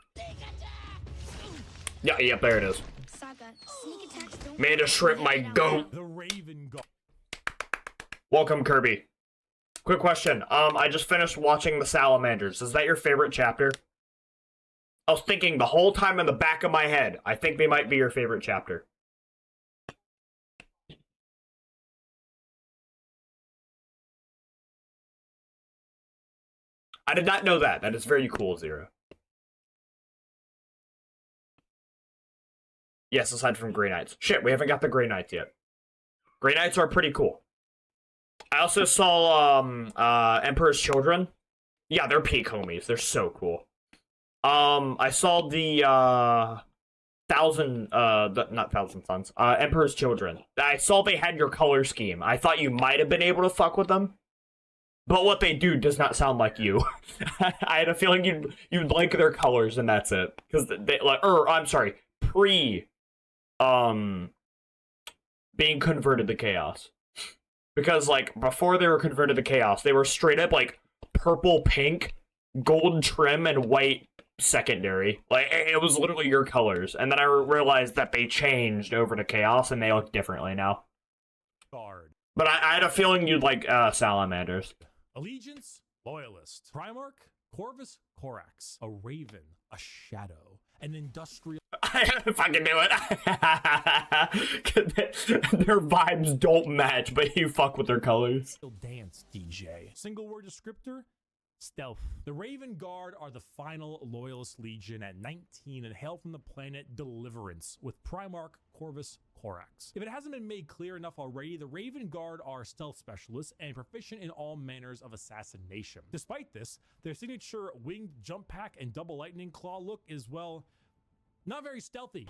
Yeah, yep, there it is. Saga, sneak attacks don't Made a shrimp my goat. The Raven Guard. Welcome, Kirby. Quick question. I just finished watching the Salamanders. Is that your favorite chapter? I was thinking the whole time in the back of my head, I think they might be your favorite chapter. I did not know that. That is very cool, Zero. Yes, aside from Grey Knights. Shit, we haven't got the Grey Knights yet. Grey Knights are pretty cool. I also saw Emperor's Children. Yeah, they're peak homies. They're so cool. I saw the not Thousand Suns. Emperor's Children. I saw they had your color scheme. I thought you might have been able to fuck with them. But what they do does not sound like you. I had a feeling you'd like their colors and that's it. Because they like, I'm sorry, being converted to chaos. Because like before they were converted to chaos, they were straight up like purple, pink, gold trim, and white secondary. Like it was literally your colors. And then I realized that they changed over to chaos and they look differently now. Guard. But I had a feeling you'd like Salamanders. Allegiance, Loyalist, Primarch, Corvus Corax, a Raven, a Shadow, an Industrial. I fucking knew it. Their vibes don't match, but you fuck with their colors. Dance DJ. Single word descriptor. Stealth. The Raven Guard are the final Loyalist Legion at 19 and hail from the planet Deliverance with Primarch Corvus Corax. If it hasn't been made clear enough already, the Raven Guard are stealth specialists and proficient in all manners of assassination. Despite this, their signature winged jump pack and double lightning claw look is, well, not very stealthy.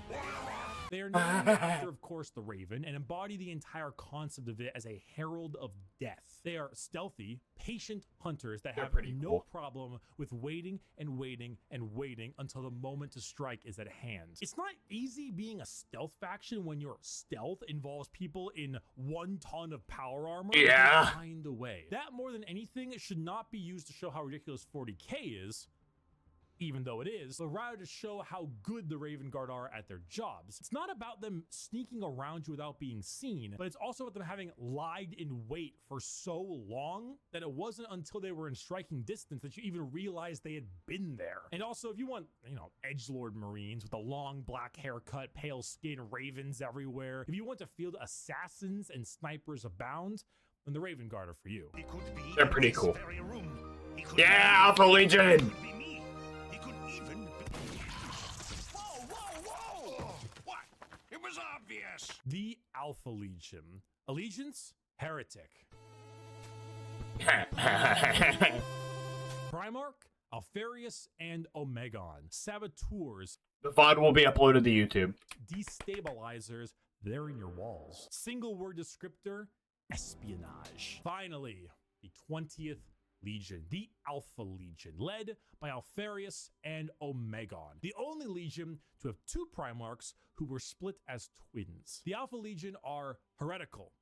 They are named after, of course, the Raven and embody the entire concept of it as a herald of death. They are stealthy, patient hunters that have no problem with waiting and waiting and waiting until the moment to strike is at hand. It's not easy being a stealth faction when your stealth involves people in 1 ton of power armor. Yeah. Find a way. That more than anything should not be used to show how ridiculous 40k is. Even though it is, but rather to show how good the Raven Guard are at their jobs. It's not about them sneaking around you without being seen, but it's also about them having lied in wait for so long that it wasn't until they were in striking distance that you even realized they had been there. And also, if you want, edgelord Marines with a long black haircut, pale skin, ravens everywhere, if you want to field assassins and snipers abound, then the Raven Guard are for you. They're pretty cool. Yeah, Alpha Legion! Obvious. The Alpha Legion. Allegiance? Heretic. Primarch, Alfarius, and Omegon. Saboteurs. The VOD will be uploaded to YouTube. Destabilizers. They're in your walls. Single word descriptor. Espionage. Finally, the 20th Legion, the Alpha Legion, led by Alfarius and Omegon, the only Legion to have 2 Primarchs who were split as twins. The Alpha Legion are heretical,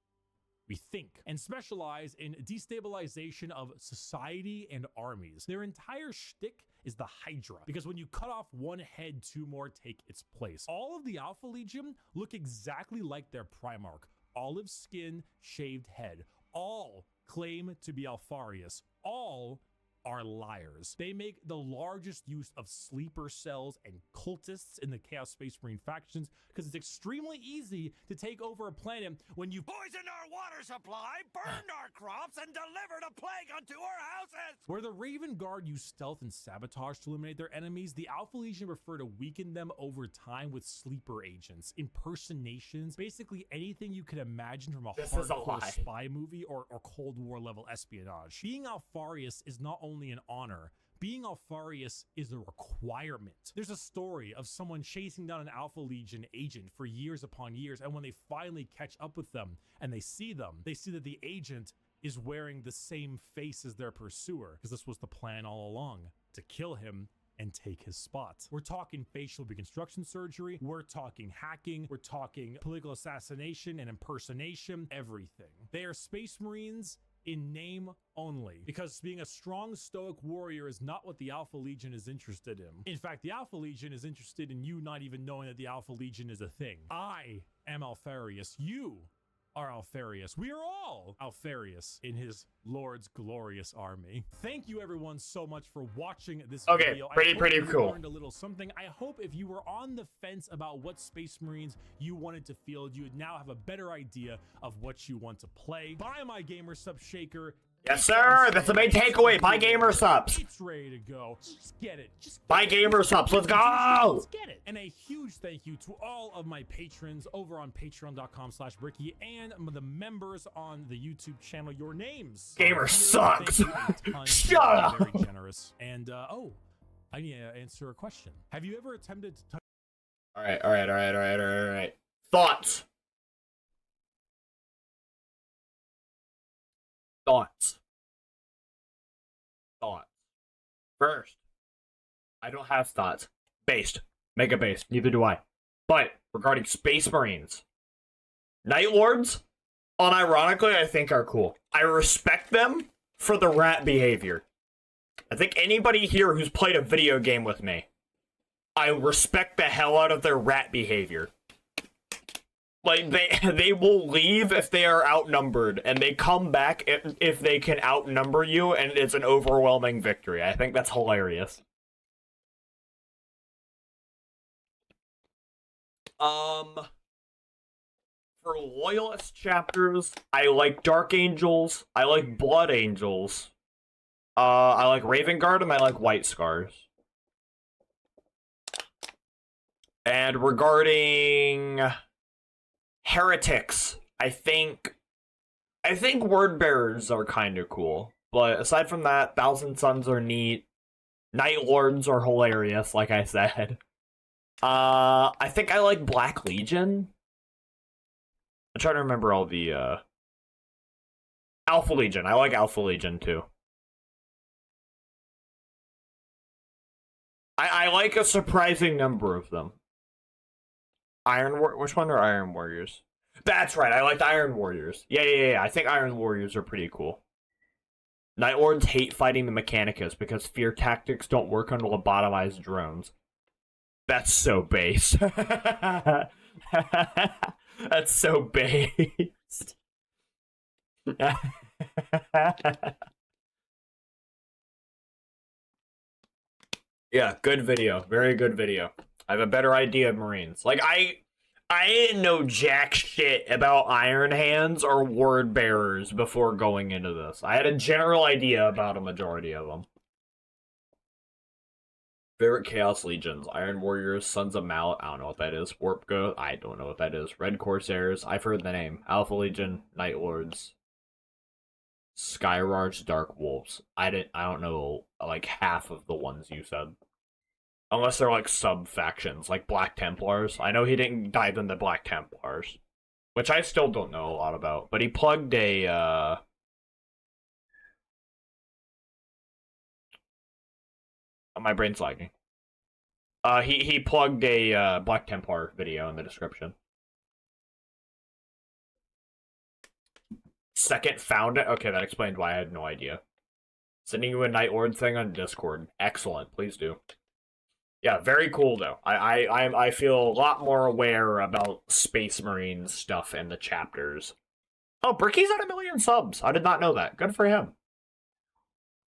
we think, and specialize in destabilization of society and armies. Their entire shtick is the Hydra, because when you cut off one head, 2 more take its place. All of the Alpha Legion look exactly like their Primarch. Olive skin, shaved head. All claim to be Alfarius. All are liars. They make the largest use of sleeper cells and cultists in the Chaos Space Marine factions because it's extremely easy to take over a planet when you Poisoned our water supply, burned our crops, and delivered a plague unto our houses! Where the Raven Guard use stealth and sabotage to eliminate their enemies, the Alpha Legion prefer to weaken them over time with sleeper agents, impersonations, basically anything you can imagine from a hardcore spy movie or Cold War level espionage. Being Alfarius is not only an honor, being Alfarius is a requirement. There's a story of someone chasing down an Alpha Legion agent for years upon years, and when they finally catch up with them and they see that the agent is wearing the same face as their pursuer, because this was the plan all along, to kill him and take his spot. We're talking facial reconstruction surgery, we're talking hacking, we're talking political assassination and impersonation, everything. They are Space Marines in name only, because being a strong stoic warrior is not what the Alpha Legion is interested in. In fact, the Alpha Legion is interested in you not even knowing that the Alpha Legion is a thing. I am Alfarius. You are Alfarius. We are all Alfarius in his Lord's glorious army. Thank you everyone so much for watching this video. Pretty you cool. Learned a little something. I hope if you were on the fence about what Space Marines you wanted to field, you would now have a better idea of what you want to play. Buy my gamer sub shaker. Yes, sir. That's the main takeaway. Buy gamer subs. It's ready to go. Just get it. Buy gamer subs. Let's go. Let's get it. And a huge thank you to all of my patrons over on patreon.com/Bricky and the members on the YouTube channel. Your names. Gamer sucks. Shut up. Very generous. And I need to answer a question. Have you ever attempted to touch? All right. Thoughts. First, I don't have thoughts. Based. Mega based. Neither do I. But regarding Space Marines, Night Lords, unironically, I think are cool. I respect them for the rat behavior. I think anybody here who's played a video game with me, I respect the hell out of their rat behavior. Like, they will leave if they are outnumbered, and they come back if they can outnumber you, and it's an overwhelming victory. I think that's hilarious. For Loyalist chapters, I like Dark Angels, I like Blood Angels, I like Raven Guard, and I like White Scars. And regarding Heretics, I think Word Bearers are kind of cool, but aside from that, Thousand Suns are neat. Night Lords are hilarious, like I said. I think I like Black Legion. I'm trying to remember all the Alpha Legion. I like Alpha Legion too. I like a surprising number of them. Which one are Iron Warriors? That's right, I like the Iron Warriors. Yeah. I think Iron Warriors are pretty cool. Night Lords hate fighting the Mechanicus because fear tactics don't work on lobotomized drones. That's so base. That's so based. Yeah, good video. Very good video. I have a better idea of Marines. Like, I didn't know jack shit about Iron Hands or Word Bearers before going into this. I had a general idea about a majority of them. Favorite Chaos Legions: Iron Warriors, Sons of Mallet, I don't know what that is. Warp Ghost, I don't know what that is. Red Corsairs, I've heard the name. Alpha Legion, Night Lords, Skyrarch, Dark Wolves. I don't know like half of the ones you said. Unless they're like sub-factions, like Black Templars. I know he didn't dive into Black Templars, which I still don't know a lot about. But he plugged a, my brain's lagging. He plugged a Black Templar video in the description. Second found it? Okay, that explained why I had no idea. Sending you a Night Lord thing on Discord. Excellent, please do. Yeah, very cool though. I feel a lot more aware about Space Marine stuff in the chapters. Oh, Bricky's at 1 million subs. I did not know that. Good for him.